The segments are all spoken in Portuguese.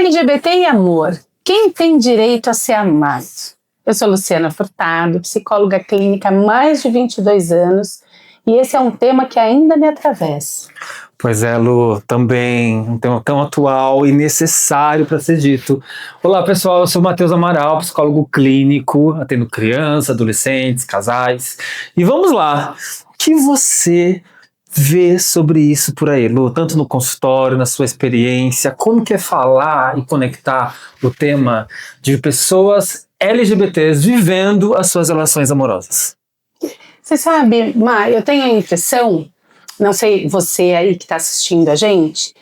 LGBT e amor. Quem tem direito a ser amado? Eu sou Luciana Furtado, psicóloga clínica há mais de 22 anos, e esse é um tema que ainda me atravessa. Pois é, Lu, também um tema tão atual e necessário para ser dito. Olá, pessoal, eu sou Matheus Amaral, psicólogo clínico, atendo crianças, adolescentes, casais. E vamos lá, o que você vê sobre isso por aí, Lu? Tanto no consultório, na sua experiência, como que é falar e conectar o tema de pessoas LGBTs vivendo as suas relações amorosas? Você sabe, Má, eu tenho a impressão, não sei você aí que está assistindo a gente,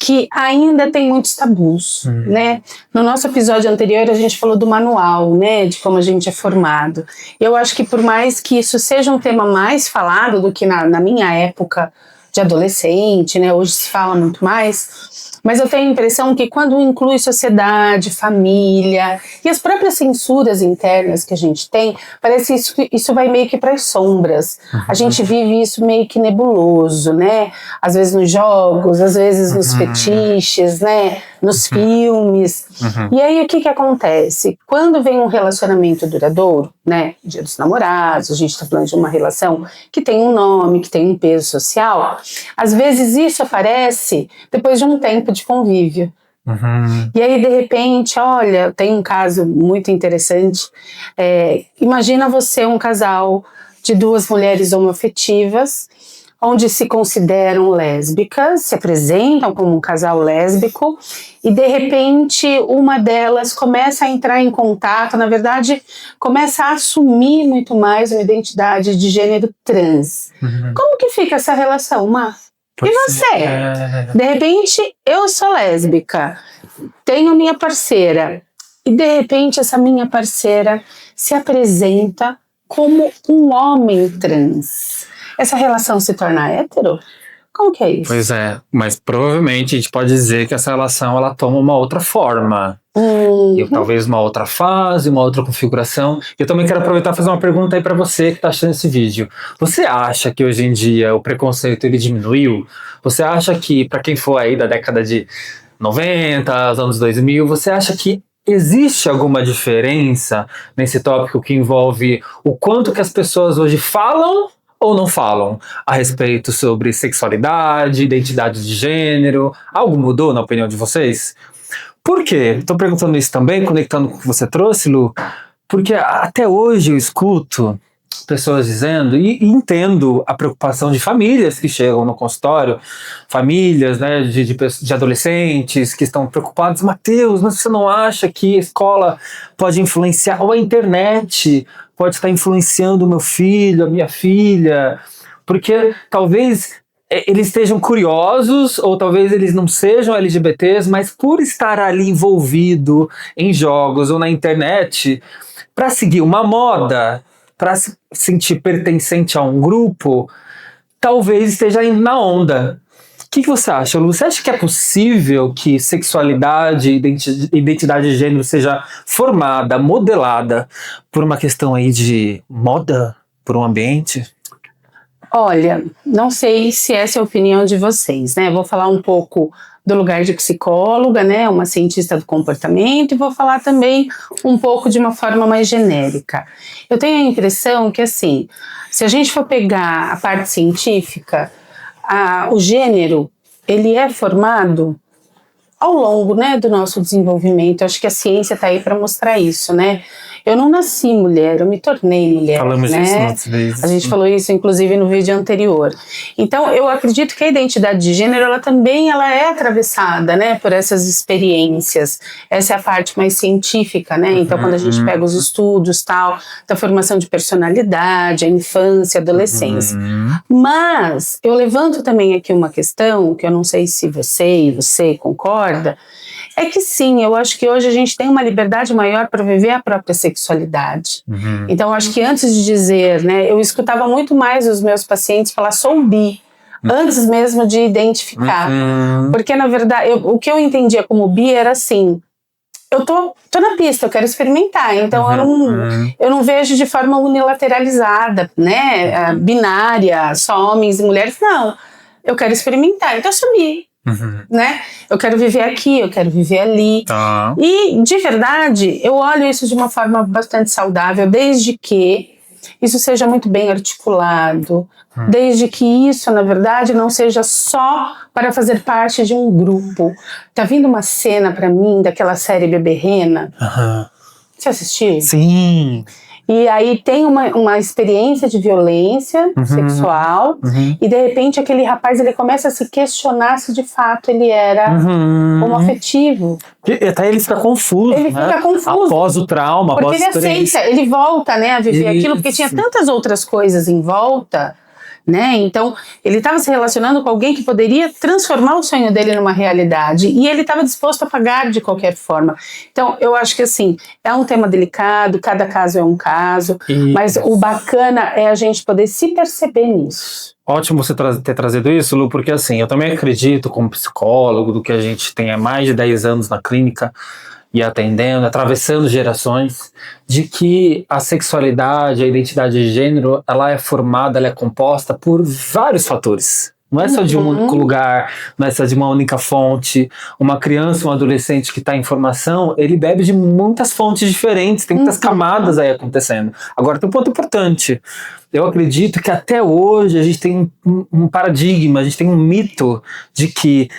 que ainda tem muitos tabus, né? No nosso episódio anterior a gente falou do manual, né? De como a gente é formado. Eu acho que por mais que isso seja um tema mais falado do que na minha época de adolescente, né? Hoje se fala muito mais, mas eu tenho a impressão que quando inclui sociedade, família e as próprias censuras internas que a gente tem, parece que isso vai meio que para as sombras. A gente vive isso meio que nebuloso, né? Às vezes nos jogos, às vezes nos fetiches, né? Nos filmes. E aí o que acontece? Quando vem um relacionamento duradouro, né? Dia dos Namorados, a gente está falando de uma relação que tem um nome, que tem um peso social, às vezes isso aparece depois de um tempo de convívio. E aí de repente, olha, tem um caso muito interessante, imagina você um casal de duas mulheres homoafetivas, onde se consideram lésbicas, se apresentam como um casal lésbico, e de repente uma delas começa a entrar em contato, na verdade começa a assumir muito mais uma identidade de gênero trans. Como que fica essa relação, Má? E você? De repente, eu sou lésbica, tenho minha parceira, e de repente essa minha parceira se apresenta como um homem trans. Essa relação se torna hétero? Como que é isso? Pois é, mas provavelmente a gente pode dizer que essa relação ela toma uma outra forma. E talvez uma outra fase, uma outra configuração. Eu também quero aproveitar e fazer uma pergunta aí para você que está assistindo esse vídeo. Você acha que hoje em dia o preconceito ele diminuiu? Você acha que, para quem for aí da década de 90, anos 2000, você acha que existe alguma diferença nesse tópico que envolve o quanto que as pessoas hoje falam ou não falam a respeito sobre sexualidade, identidade de gênero? Algo mudou na opinião de vocês? Por quê? Estou perguntando isso também, conectando com o que você trouxe, Lu, porque até hoje eu escuto pessoas dizendo, e entendo a preocupação de famílias que chegam no consultório, famílias, né, de adolescentes que estão preocupados. Matheus, mas você não acha que a escola pode influenciar, ou a internet pode estar influenciando o meu filho, a minha filha? Porque talvez eles estejam curiosos, ou talvez eles não sejam LGBTs, mas por estar ali envolvido em jogos ou na internet, para seguir uma moda, para se sentir pertencente a um grupo, talvez esteja indo na onda. O que você acha, Lu? Você acha que é possível que sexualidade, identidade de gênero seja formada, modelada por uma questão aí de moda, por um ambiente? Olha, não sei se essa é a opinião de vocês, né? Vou falar um pouco do lugar de psicóloga, né? Uma cientista do comportamento, e vou falar também um pouco de uma forma mais genérica. Eu tenho a impressão que, assim, se a gente for pegar a parte científica, o gênero, ele é formado ao longo, né, do nosso desenvolvimento. Acho que a ciência está aí para mostrar isso, né? Eu não nasci mulher, eu me tornei mulher. Falamos né? disso outras vezes. A gente falou isso, inclusive, no vídeo anterior. Então, eu acredito que a identidade de gênero, ela é atravessada, né, por essas experiências. Essa é a parte mais científica, né? Então, quando a gente pega os estudos, tal, da formação de personalidade, a infância, a adolescência. Mas, eu levanto também aqui uma questão, que eu não sei se você concorda, é que sim, eu acho que hoje a gente tem uma liberdade maior para viver a própria sexualidade. Então, eu acho que antes de dizer, né, eu escutava muito mais os meus pacientes falar sou bi, antes mesmo de identificar. Porque, na verdade, o que eu entendia como bi era assim, eu tô na pista, eu quero experimentar, então eu não vejo de forma unilateralizada, né, binária, só homens e mulheres, não. Eu quero experimentar, então eu sou bi. né? Eu quero viver aqui, eu quero viver ali. Tá. E, de verdade, eu olho isso de uma forma bastante saudável, desde que isso seja muito bem articulado, desde que isso, na verdade, não seja só para fazer parte de um grupo. Tá vindo uma cena pra mim daquela série Bebê Rena? Você assistiu? Sim. E aí tem uma experiência de violência sexual e de repente aquele rapaz ele começa a se questionar se de fato ele era homoafetivo. E até ele fica confuso, Ele fica confuso. Após o trauma, porque após ele aceita, ele volta, né, a viver aquilo, porque tinha tantas outras coisas em volta, né? Então, ele estava se relacionando com alguém que poderia transformar o sonho dele numa realidade e ele estava disposto a pagar de qualquer forma. Então, eu acho que assim, é um tema delicado, cada caso é um caso, mas o bacana é a gente poder se perceber nisso. Ótimo você ter trazido isso, Lu, porque assim, eu também acredito como psicólogo do que a gente tem há mais de 10 anos na clínica e atendendo, atravessando gerações, de que a sexualidade, a identidade de gênero, ela é formada, ela é composta por vários fatores. Não é só de um único lugar, não é só de uma única fonte. Uma criança, um adolescente que está em formação, ele bebe de muitas fontes diferentes, tem muitas camadas aí acontecendo. Agora, tem um ponto importante. Eu acredito que até hoje a gente tem um paradigma, a gente tem um mito de que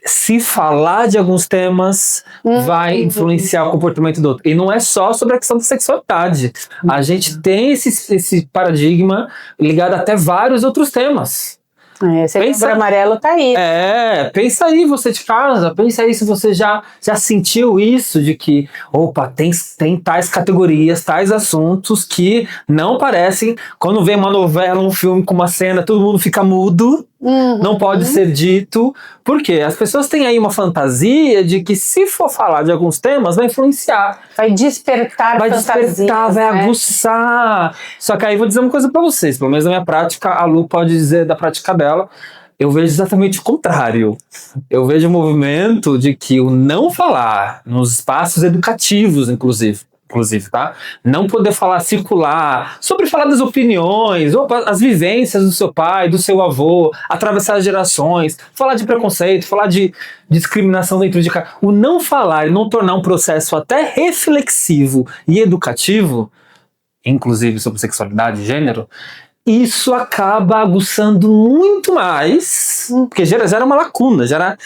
se falar de alguns temas vai influenciar o comportamento do outro. E não é só sobre a questão da sexualidade. A gente tem esse paradigma ligado até vários outros temas. Setembro Amarelo tá aí. Pensa aí você de casa, pensa aí se você já sentiu isso de que, opa, tem tais categorias, tais assuntos que não parecem, quando vem uma novela, um filme com uma cena, todo mundo fica mudo, não pode ser dito, porque as pessoas têm aí uma fantasia de que se for falar de alguns temas, vai influenciar. Vai despertar, vai aguçar. Só que aí vou dizer uma coisa pra vocês, pelo menos na minha prática, a Lu pode dizer da prática dela, eu vejo exatamente o contrário. Eu vejo o movimento de que o não falar, nos espaços educativos, inclusive, tá? Não poder falar, circular, sobre falar das opiniões, as vivências do seu pai, do seu avô, atravessar as gerações, falar de preconceito, falar de discriminação dentro de casa. O não falar e não tornar um processo até reflexivo e educativo, inclusive sobre sexualidade e gênero, isso acaba aguçando muito mais, porque gera uma lacuna, gera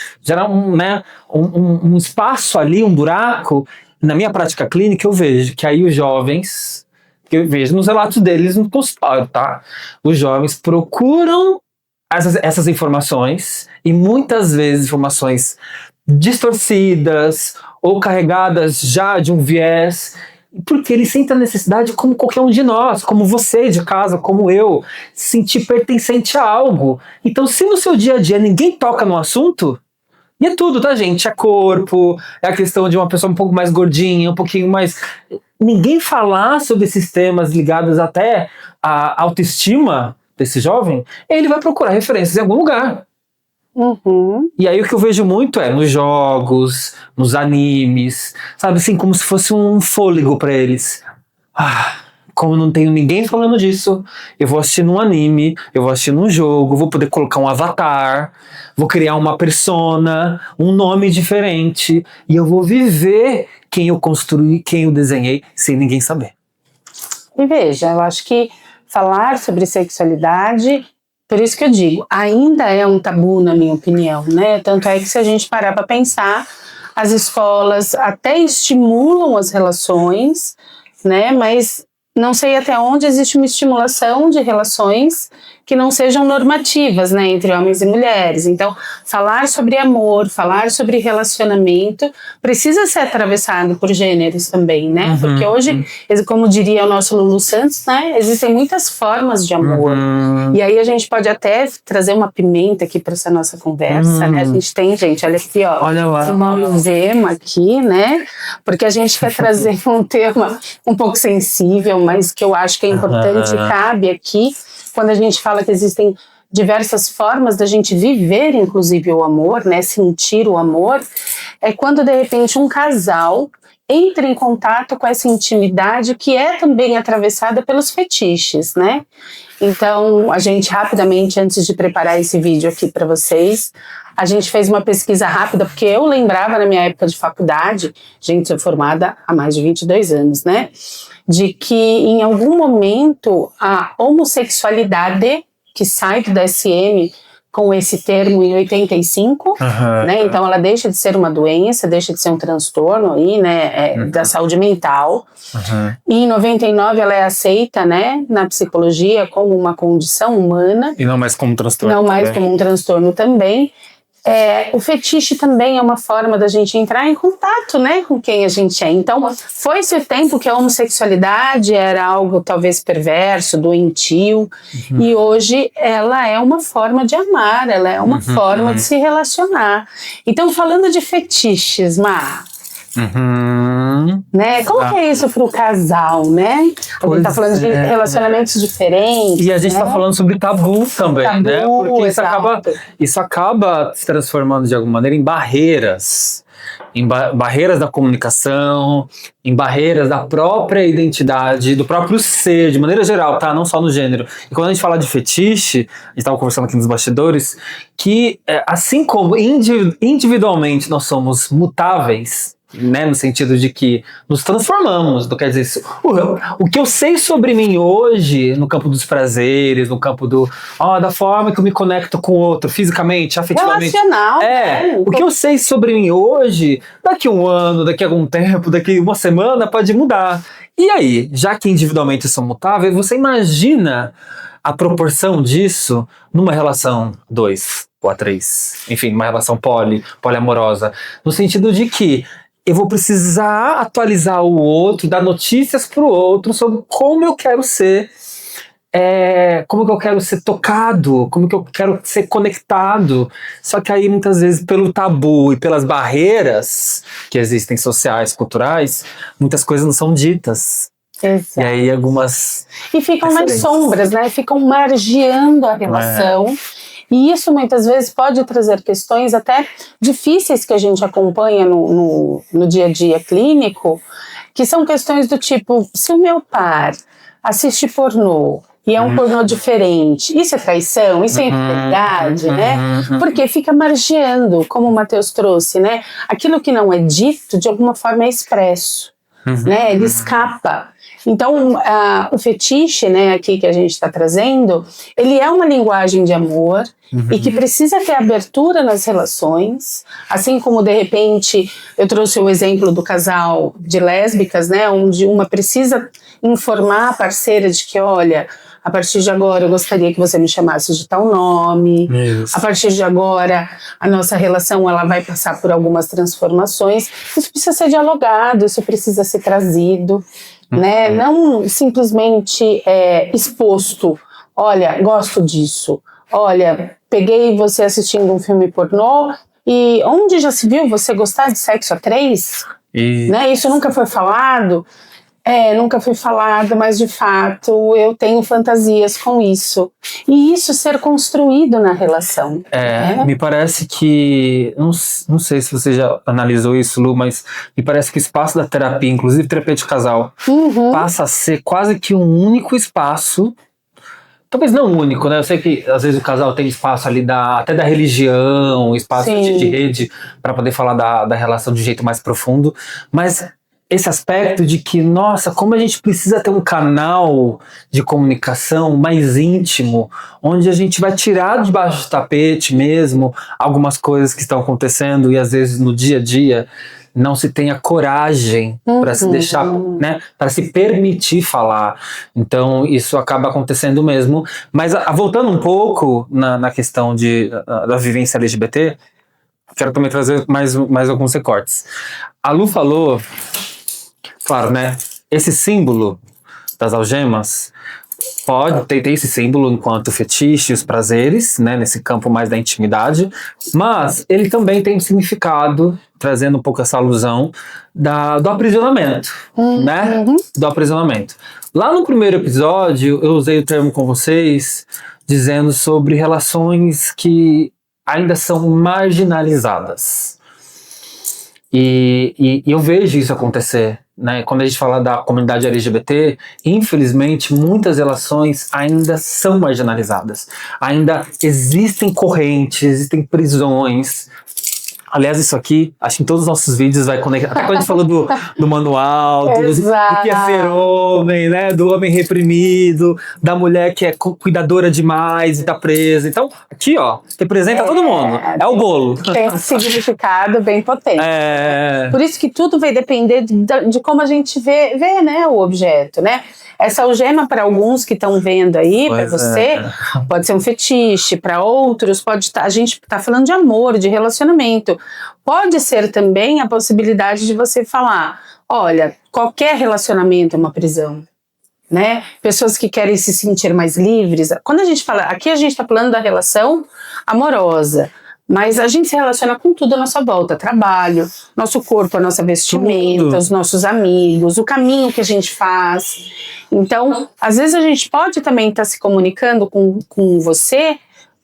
um espaço ali, um buraco. Na minha prática clínica, eu vejo que aí os jovens, que eu vejo nos relatos deles no consultório, tá? Os jovens procuram essas informações e muitas vezes informações distorcidas ou carregadas já de um viés, porque eles sentem a necessidade, como qualquer um de nós, como você de casa, como eu, se sentir pertencente a algo. Então, se no seu dia a dia ninguém toca no assunto, e é tudo, tá, gente? É corpo, é a questão de uma pessoa um pouco mais gordinha, um pouquinho mais... Ninguém falar sobre esses temas ligados até à autoestima desse jovem, ele vai procurar referências em algum lugar. E aí o que eu vejo muito é nos jogos, nos animes, sabe assim, como se fosse um fôlego pra eles. Como não tenho ninguém falando disso, eu vou assistir num anime, eu vou assistir num jogo, vou poder colocar um avatar, vou criar uma persona, um nome diferente, e eu vou viver quem eu construí, quem eu desenhei, sem ninguém saber. E veja, eu acho que falar sobre sexualidade, por isso que eu digo, ainda é um tabu, na minha opinião, né? Tanto é que se a gente parar para pensar, as escolas até estimulam as relações, né? Mas não sei até onde existe uma estimulação de relações que não sejam normativas, né, entre homens e mulheres. Então, falar sobre amor, falar sobre relacionamento, precisa ser atravessado por gêneros também, né? Porque hoje, como diria o nosso Lulu Santos, né, existem muitas formas de amor. E aí a gente pode até trazer uma pimenta aqui para essa nossa conversa, né? A gente tem, gente, olha aqui, ó, olha lá, uma luzema aqui, né? Porque a gente quer trazer um tema um pouco sensível, mas que eu acho que é importante e cabe aqui, quando a gente fala que existem diversas formas da gente viver, inclusive, o amor, né, sentir o amor, é quando, de repente, um casal entra em contato com essa intimidade que é também atravessada pelos fetiches, né? Então, a gente rapidamente, antes de preparar esse vídeo aqui para vocês, a gente fez uma pesquisa rápida, porque eu lembrava na minha época de faculdade, gente, sou formada há mais de 22 anos, né? De que em algum momento a homossexualidade, que sai do DSM com esse termo em 85, né? Então ela deixa de ser uma doença, deixa de ser um transtorno aí, né? Da saúde mental. E em 99 ela é aceita, né? Na psicologia como uma condição humana. E não mais como um transtorno. Não mais como um transtorno também. O fetiche também é uma forma da gente entrar em contato, né, com quem a gente é. Então, foi-se o tempo que a homossexualidade era algo talvez perverso, doentio, e hoje ela é uma forma de amar, ela é uma forma de se relacionar. Então, falando de fetiches, Mar, né? Como que é isso pro casal, né? A gente tá falando de relacionamentos diferentes. E a gente tá falando sobre tabu também, né? Porque isso acaba se transformando de alguma maneira em barreiras. Em barreiras da comunicação, em barreiras da própria identidade, do próprio ser, de maneira geral, tá? Não só no gênero. E quando a gente fala de fetiche, a gente estava conversando aqui nos bastidores, que assim como individualmente nós somos mutáveis, né, no sentido de que nos transformamos, quer dizer, o que eu sei sobre mim hoje, no campo dos prazeres, no campo da forma que eu me conecto com o outro, fisicamente, afetivamente. Relacional. O que eu sei sobre mim hoje, daqui um ano, daqui a algum tempo, daqui uma semana, pode mudar. E aí, já que individualmente são mutáveis, você imagina a proporção disso numa relação 2 ou a 3, enfim, numa relação poliamorosa, no sentido de que eu vou precisar atualizar o outro, dar notícias pro outro sobre como eu quero ser, como que eu quero ser tocado, como que eu quero ser conectado. Só que aí, muitas vezes, pelo tabu e pelas barreiras que existem sociais, culturais, muitas coisas não são ditas. Exato. E aí algumas... E ficam nas sombras, né? Ficam margeando a relação. E isso muitas vezes pode trazer questões até difíceis que a gente acompanha no dia a dia clínico, que são questões do tipo, se o meu par assiste pornô e é um pornô diferente, isso é traição, isso é infidelidade, né? Porque fica margeando, como o Matheus trouxe, né? Aquilo que não é dito, de alguma forma é expresso, né? Ele escapa. Então, o fetiche, né, aqui que a gente está trazendo, ele é uma linguagem de amor e que precisa ter abertura nas relações, assim como, de repente, eu trouxe o exemplo do casal de lésbicas, né, onde uma precisa informar a parceira de que, olha, a partir de agora eu gostaria que você me chamasse de tal nome, a partir de agora a nossa relação ela vai passar por algumas transformações, isso precisa ser dialogado, isso precisa ser trazido, né? Não simplesmente exposto, olha, gosto disso, olha, peguei você assistindo um filme pornô e onde já se viu você gostar de sexo a 3? Né? Isso nunca foi falado? Nunca foi falado, mas de fato eu tenho fantasias com isso. E isso ser construído na relação. Me parece que, não sei se você já analisou isso, Lu, mas me parece que o espaço da terapia, inclusive terapia de casal, passa a ser quase que um único espaço. Talvez não único, né? Eu sei que às vezes o casal tem espaço ali até da religião, espaço de rede para poder falar da relação de um jeito mais profundo, mas esse aspecto de que, nossa, como a gente precisa ter um canal de comunicação mais íntimo, onde a gente vai tirar debaixo do tapete mesmo algumas coisas que estão acontecendo e às vezes no dia a dia não se tem a coragem para se deixar, né, para se permitir falar. Então isso acaba acontecendo mesmo. Mas voltando um pouco na questão da vivência LGBT, quero também trazer mais alguns recortes. A Lu falou, claro, né, esse símbolo das algemas, pode ter esse símbolo enquanto fetiche, os prazeres, né, nesse campo mais da intimidade, mas ele também tem um significado, trazendo um pouco essa alusão do aprisionamento, né? Do aprisionamento. Lá no primeiro episódio, eu usei o termo com vocês, dizendo sobre relações que ainda são marginalizadas. E eu vejo isso acontecer, né? Quando a gente fala da comunidade LGBT, infelizmente, muitas relações ainda são marginalizadas. Ainda existem correntes, existem prisões. Aliás, isso aqui, acho que em todos os nossos vídeos vai conectar. Até quando a gente falou do manual, do que é ser homem, né? Do homem reprimido, da mulher que é cuidadora demais e tá presa. Então, aqui, ó, representa todo mundo. É o bolo. Tem um significado bem potente. Por isso que tudo vai depender de como a gente vê, né, o objeto, né? Essa algema, para alguns que estão vendo aí, para você, pode ser um fetiche, para outros pode estar. A gente está falando de amor, de relacionamento. Pode ser também a possibilidade de você falar: olha, qualquer relacionamento é uma prisão, né? Pessoas que querem se sentir mais livres. Quando a gente fala, aqui a gente está falando da relação amorosa. Mas a gente se relaciona com tudo à nossa volta, trabalho, nosso corpo, a nossa vestimenta, os nossos amigos, o caminho que a gente faz. Então, às vezes a gente pode também estar se comunicando com você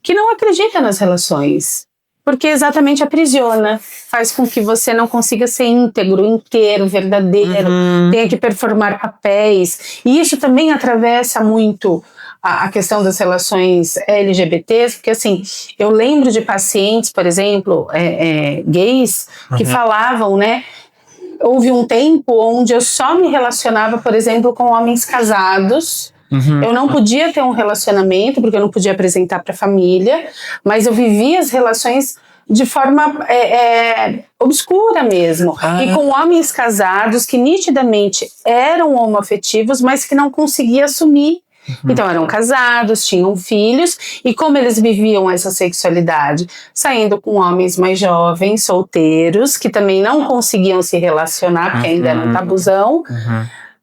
que não acredita nas relações, porque exatamente aprisiona, faz com que você não consiga ser íntegro, inteiro, verdadeiro, tenha que performar papéis. E isso também atravessa muito a questão das relações LGBTs, porque assim, eu lembro de pacientes, por exemplo, gays, que falavam, né, houve um tempo onde eu só me relacionava, por exemplo, com homens casados. Eu não podia ter um relacionamento, porque eu não podia apresentar para a família, mas eu vivia as relações de forma obscura mesmo, e com homens casados que nitidamente eram homoafetivos, mas que não conseguiam assumir. Então eram casados, tinham filhos, e como eles viviam essa sexualidade? Saindo com homens mais jovens, solteiros, que também não conseguiam se relacionar, porque ainda era um tabuzão,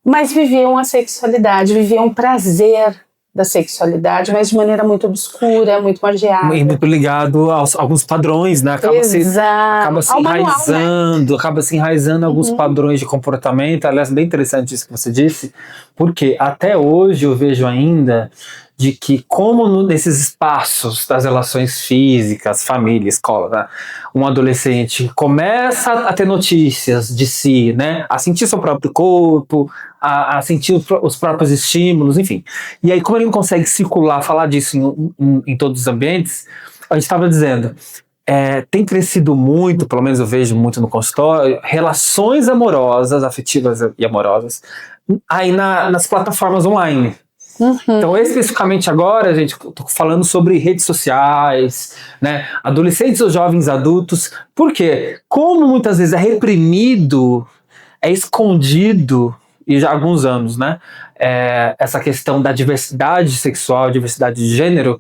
mas viviam a sexualidade, viviam o prazer da sexualidade, mas de maneira muito obscura, muito margeada. E muito ligado a alguns padrões, né? Acaba se enraizando, acaba se enraizando alguns padrões de comportamento. Aliás, bem interessante isso que você disse, porque até hoje eu vejo ainda de que como nesses espaços das relações físicas, família, escola, né, um adolescente começa a ter notícias de si, né, a sentir seu próprio corpo, a sentir os próprios estímulos, enfim. E aí, como ele não consegue circular, falar disso em todos os ambientes, a gente estava dizendo, tem crescido muito, pelo menos eu vejo muito no consultório, relações amorosas, afetivas e amorosas, aí nas plataformas online. Então, especificamente agora, gente, eu tô falando sobre redes sociais, né, adolescentes ou jovens adultos, porque como muitas vezes é reprimido, é escondido, e já há alguns anos, né, essa questão da diversidade sexual, diversidade de gênero,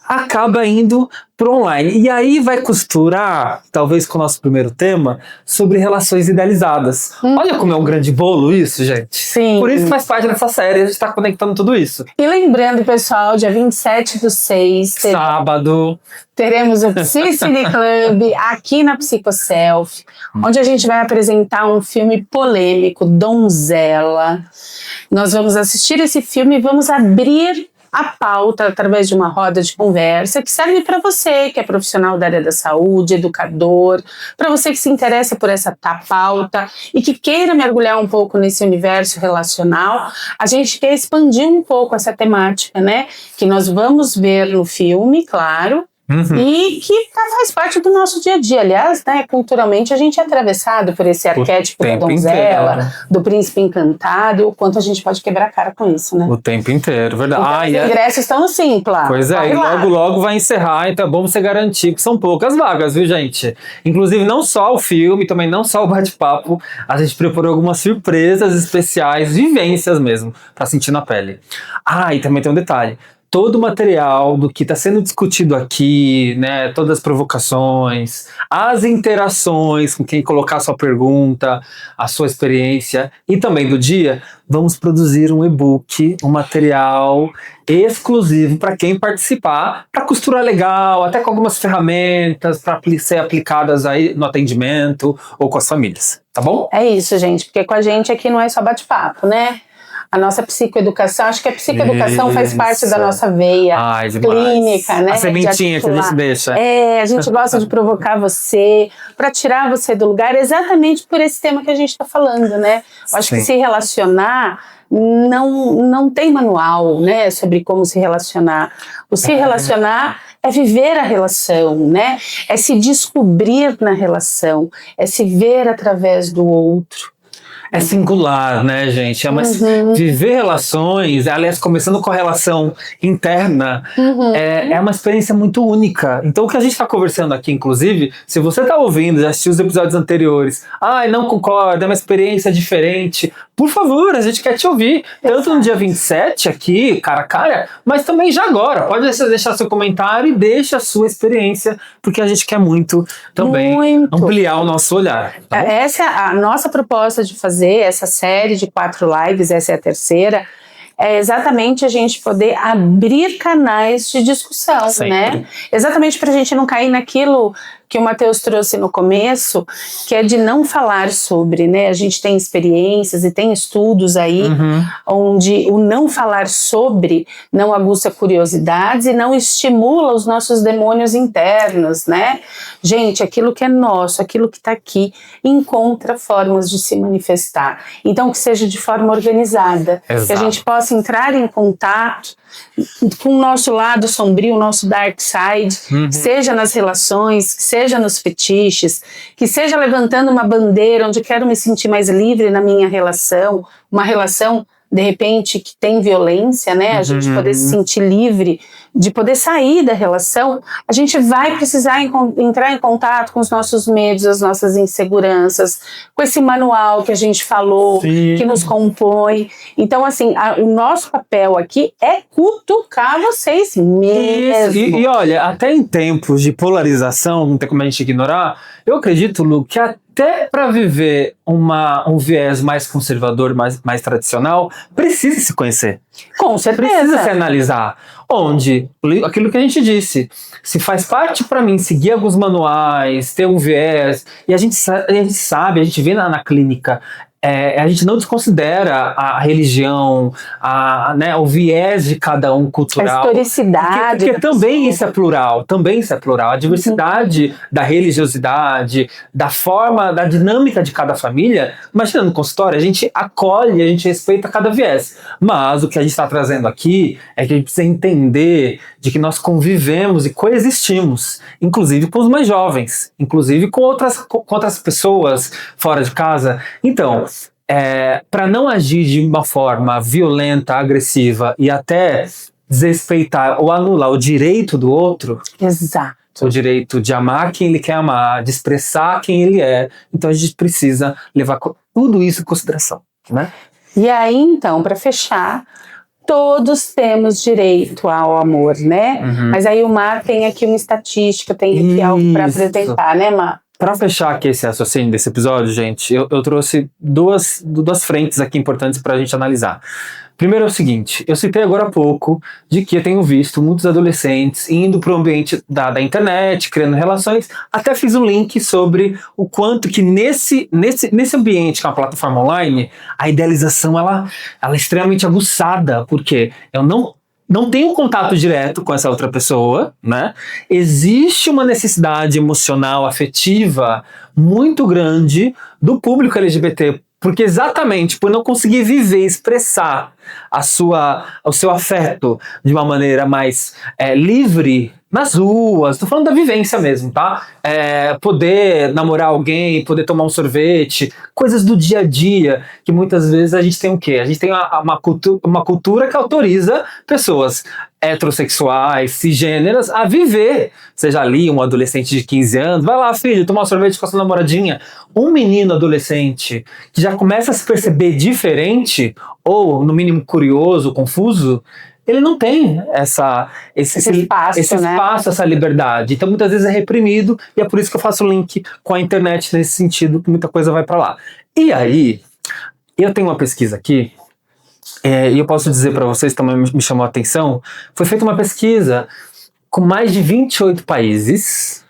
acaba indo pro online. E aí vai costurar, talvez com o nosso primeiro tema, sobre relações idealizadas. Olha como é um grande bolo isso, gente. Sim. Por isso que faz parte dessa série, a gente tá conectando tudo isso. E lembrando, pessoal, dia 27/6, sábado, teremos o Psicine Club aqui na Psicoself, onde a gente vai apresentar um filme polêmico, Donzela. Nós vamos assistir esse filme e vamos abrir a pauta através de uma roda de conversa que serve para você que é profissional da área da saúde, educador, para você que se interessa por essa pauta e que queira mergulhar um pouco nesse universo relacional. A gente quer expandir um pouco essa temática, né? Que nós vamos ver no filme, claro, e que faz parte do nosso dia a dia. Aliás, né, culturalmente a gente é atravessado por esse arquétipo da donzela, do príncipe encantado, o quanto a gente pode quebrar a cara com isso, né? O tempo inteiro, verdade. Então, os ingressos estão no Simpla. Pois é, e logo vai encerrar, então é bom você garantir que são poucas vagas, viu, gente? Inclusive, não só o filme, também não só o bate-papo, a gente preparou algumas surpresas especiais, vivências mesmo, pra sentir na pele. E também tem um detalhe. todo o material do que está sendo discutido aqui, né, todas as provocações, as interações com quem colocar a sua pergunta, a sua experiência e também do dia, vamos produzir um e-book, um material exclusivo para quem participar, para costurar legal, até com algumas ferramentas para ser aplicadas aí no atendimento ou com as famílias, tá bom? É isso, gente, porque com a gente aqui não é só bate-papo, né? A nossa psicoeducação, acho que a psicoeducação faz parte da nossa veia clínica, né? A sementinha que a gente deixa. A gente gosta de provocar você, para tirar você do lugar, exatamente por esse tema que a gente está falando, né? Eu acho que se relacionar não tem manual, né? Sobre como se relacionar. O se relacionar é viver a relação, né? É se descobrir na relação, é se ver através do outro. É singular, né, gente? Viver relações, aliás, começando com a relação interna, é uma experiência muito única. Então, o que a gente está conversando aqui, inclusive, se você está ouvindo, já assistiu os episódios anteriores, não concorda, é uma experiência diferente, por favor, a gente quer te ouvir. Tanto no dia 27 aqui, cara a cara, mas também já agora. Pode deixar seu comentário e deixa a sua experiência, porque a gente quer muito também ampliar o nosso olhar. Tá? Essa é a nossa proposta de fazer essa série de 4 lives, essa é a terceira, é exatamente a gente poder abrir canais de discussão, né? Exatamente para a gente não cair naquilo que o Matheus trouxe no começo, que é de não falar sobre, né? A gente tem experiências e tem estudos aí onde o não falar sobre não aguça curiosidades e não estimula os nossos demônios internos, né? Gente, aquilo que é nosso, aquilo que está aqui, encontra formas de se manifestar. Então, que seja de forma organizada, que a gente possa entrar em contato com o nosso lado sombrio, o nosso dark side, seja nas relações, seja nos fetiches, que seja levantando uma bandeira onde quero me sentir mais livre na minha relação, uma relação de repente que tem violência, né? A gente poder se sentir livre de poder sair da relação, a gente vai precisar entrar em contato com os nossos medos, as nossas inseguranças, com esse manual que a gente falou, que nos compõe. Então, assim, o nosso papel aqui é cutucar vocês mesmo. E olha, até em tempos de polarização, não tem como a gente ignorar, eu acredito, Lu, que até para viver um viés mais conservador, mais tradicional, precisa se conhecer. Com certeza. Precisa se analisar. Onde, aquilo que a gente disse, se faz parte para mim seguir alguns manuais, ter um viés, e a gente sabe, a gente vê na clínica, a gente não desconsidera a religião, né, o viés de cada um cultural. A historicidade. Porque também isso é plural, A diversidade da religiosidade, da forma, da dinâmica de cada família. Imagina no consultório, a gente acolhe, a gente respeita cada viés. Mas o que a gente está trazendo aqui é que a gente precisa entender de que nós convivemos e coexistimos, inclusive com os mais jovens, inclusive com outras pessoas fora de casa. Então, para não agir de uma forma violenta, agressiva e até desrespeitar ou anular o direito do outro, exato, o direito de amar quem ele quer amar, de expressar quem ele é, então a gente precisa levar tudo isso em consideração, né? E aí, então, para fechar, todos temos direito ao amor, né? Mas aí o Mar tem aqui uma estatística, tem aqui algo para apresentar, né, Mar? Para fechar aqui esse raciocínio desse episódio, gente, eu trouxe duas frentes aqui importantes para a gente analisar. Primeiro é o seguinte, eu citei agora há pouco de que eu tenho visto muitos adolescentes indo para o ambiente da internet, criando relações, até fiz um link sobre o quanto que nesse ambiente, que é uma plataforma online, a idealização ela é extremamente aguçada, porque eu não tenho contato direto com essa outra pessoa, né? Existe uma necessidade emocional, afetiva muito grande do público LGBT, porque exatamente por não conseguir viver, expressar o seu afeto de uma maneira mais livre nas ruas, tô falando da vivência mesmo, tá? Poder namorar alguém, poder tomar um sorvete, coisas do dia a dia, que muitas vezes a gente tem o quê? A gente tem uma cultura que autoriza pessoas heterossexuais, cisgêneras, a viver. Seja ali um adolescente de 15 anos, vai lá, filho, tomar um sorvete com a sua namoradinha. Um menino adolescente que já começa a se perceber diferente, ou no mínimo curioso, confuso, ele não tem esse espaço, essa liberdade. Então, muitas vezes é reprimido, e é por isso que eu faço link com a internet nesse sentido, que muita coisa vai para lá. E aí, eu tenho uma pesquisa aqui, e eu posso dizer para vocês, também me chamou a atenção, foi feita uma pesquisa com mais de 28 países,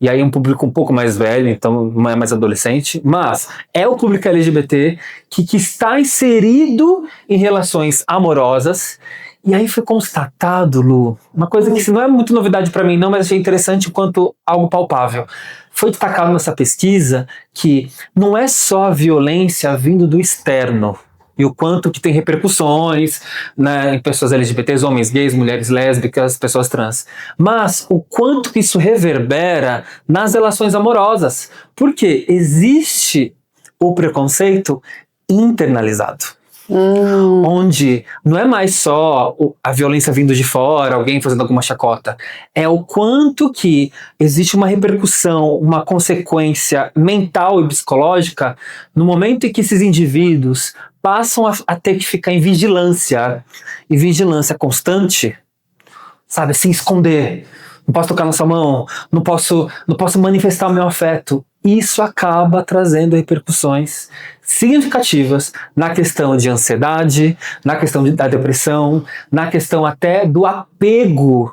e aí um público um pouco mais velho, então não é mais adolescente, mas é o público LGBT que está inserido em relações amorosas. E aí foi constatado, Lu, uma coisa que não é muito novidade para mim não, mas achei interessante enquanto algo palpável. Foi destacado nessa pesquisa que não é só a violência vindo do externo, e o quanto que tem repercussões, né, em pessoas LGBTs, homens gays, mulheres lésbicas, pessoas trans. Mas o quanto que isso reverbera nas relações amorosas. Porque existe o preconceito internalizado. Onde não é mais só a violência vindo de fora, alguém fazendo alguma chacota. É o quanto que existe uma repercussão, uma consequência mental e psicológica no momento em que esses indivíduos passam a ter que ficar em vigilância. E vigilância constante, sabe? Se esconder. Não posso tocar na sua mão, não posso manifestar o meu afeto. Isso acaba trazendo repercussões significativas na questão de ansiedade, na questão da depressão, na questão até do apego.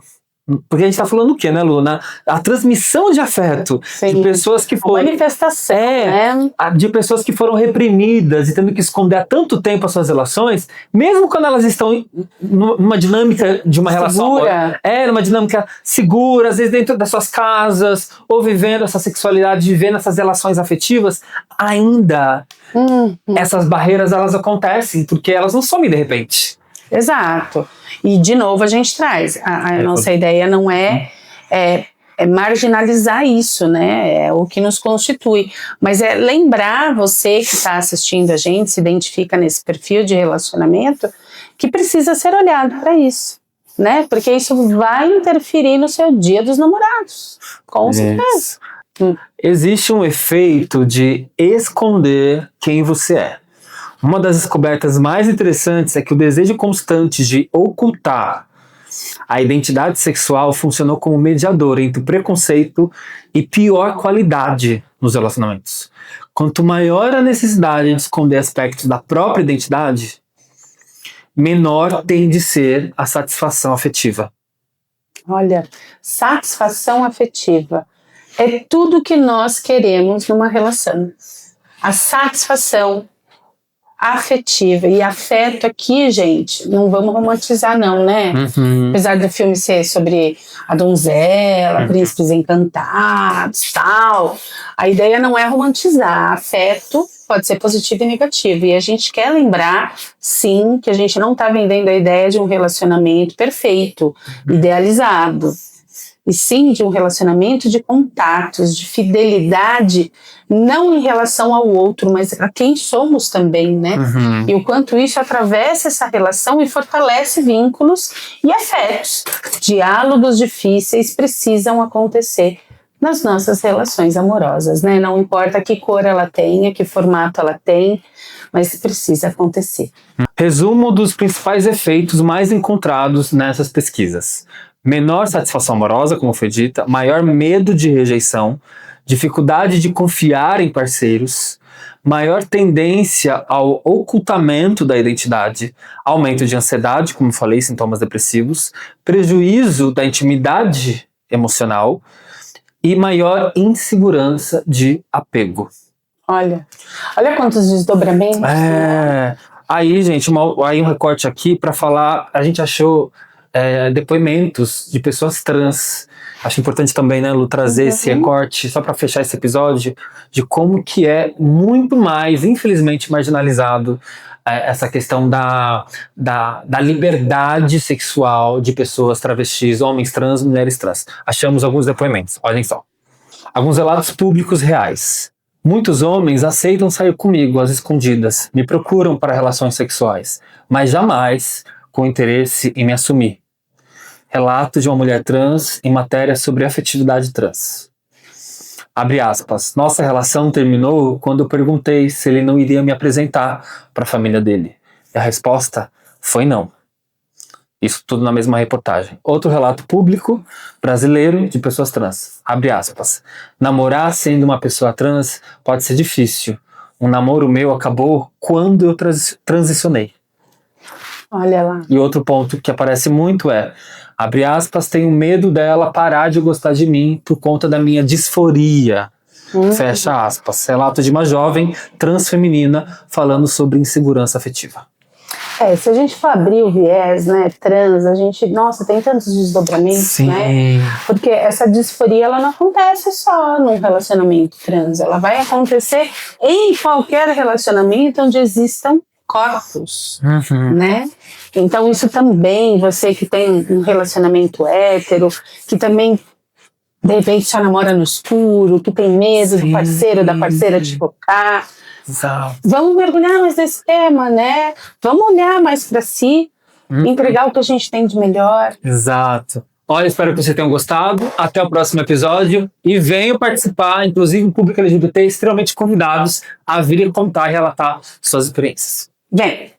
Porque a gente está falando o quê, né, Luna? A transmissão de afeto. Sim. De pessoas que foram... manifestação, né? De pessoas que foram reprimidas e tendo que esconder há tanto tempo as suas relações, mesmo quando elas estão numa dinâmica de uma relação... segura. Numa dinâmica segura, às vezes dentro das suas casas, ou vivendo essa sexualidade, vivendo essas relações afetivas, ainda essas barreiras, elas acontecem, porque elas não somem de repente. Exato. E, de novo, a gente traz. A nossa ideia não é marginalizar isso, né? É o que nos constitui. Mas é lembrar você que está assistindo a gente, se identifica nesse perfil de relacionamento, que precisa ser olhado para isso, né? Porque isso vai interferir no seu dia dos namorados. Com certeza. Existe um efeito de esconder quem você é. Uma das descobertas mais interessantes é que o desejo constante de ocultar a identidade sexual funcionou como mediador entre o preconceito e pior qualidade nos relacionamentos. Quanto maior a necessidade de esconder aspectos da própria identidade, menor tem de ser a satisfação afetiva. Olha, satisfação afetiva é tudo que nós queremos numa relação. A satisfação afetiva. E afeto aqui, gente, não vamos romantizar não, né? Apesar do filme ser sobre a donzela, príncipes encantados, tal, a ideia não é romantizar. Afeto pode ser positivo e negativo. E a gente quer lembrar, sim, que a gente não está vendendo a ideia de um relacionamento perfeito, idealizado. E sim de um relacionamento de contatos, de fidelidade, não em relação ao outro, mas a quem somos também, né? E o quanto isso atravessa essa relação e fortalece vínculos e afetos. Diálogos difíceis precisam acontecer nas nossas relações amorosas, né? Não importa que cor ela tenha, que formato ela tem, mas precisa acontecer. Resumo dos principais efeitos mais encontrados nessas pesquisas. Menor satisfação amorosa, como foi dita, maior medo de rejeição, dificuldade de confiar em parceiros, maior tendência ao ocultamento da identidade, aumento de ansiedade, como falei, sintomas depressivos, prejuízo da intimidade emocional e maior insegurança de apego. Olha quantos desdobramentos. Aí, gente, aí um recorte aqui para falar, a gente achou depoimentos de pessoas trans. Acho importante também, né, Lu, trazer esse recorte, só para fechar esse episódio, de como que é muito mais, infelizmente, marginalizado essa questão da liberdade sexual de pessoas travestis, homens trans, mulheres trans. Achamos alguns depoimentos, olhem só. Alguns relatos públicos reais. Muitos homens aceitam sair comigo às escondidas, me procuram para relações sexuais, mas jamais com interesse em me assumir. Relato de uma mulher trans em matéria sobre afetividade trans. Abre aspas. Nossa relação terminou quando eu perguntei se ele não iria me apresentar para a família dele. E a resposta foi não. Isso tudo na mesma reportagem. Outro relato público brasileiro de pessoas trans. Abre aspas. Namorar sendo uma pessoa trans pode ser difícil. Um namoro meu acabou quando eu transicionei. Olha lá. E outro ponto que aparece muito é, abre aspas, tenho medo dela parar de gostar de mim por conta da minha disforia. Fecha aspas. Relato de uma jovem transfeminina falando sobre insegurança afetiva. Se a gente for abrir o viés, né, trans, a gente, nossa, tem tantos desdobramentos, Sim. né? Porque essa disforia, ela não acontece só num relacionamento trans, ela vai acontecer em qualquer relacionamento onde existam corpos, né? Então isso também, você que tem um relacionamento hétero, que também de repente só namora no escuro, que tem medo do parceiro, da parceira te tocar. Exato. Vamos mergulhar mais nesse tema, né? Vamos olhar mais para si, entregar o que a gente tem de melhor. Exato. Olha, espero que vocês tenham gostado. Até o próximo episódio. E venham participar, inclusive o público LGBT, extremamente convidados a vir contar e relatar suas experiências. Vem!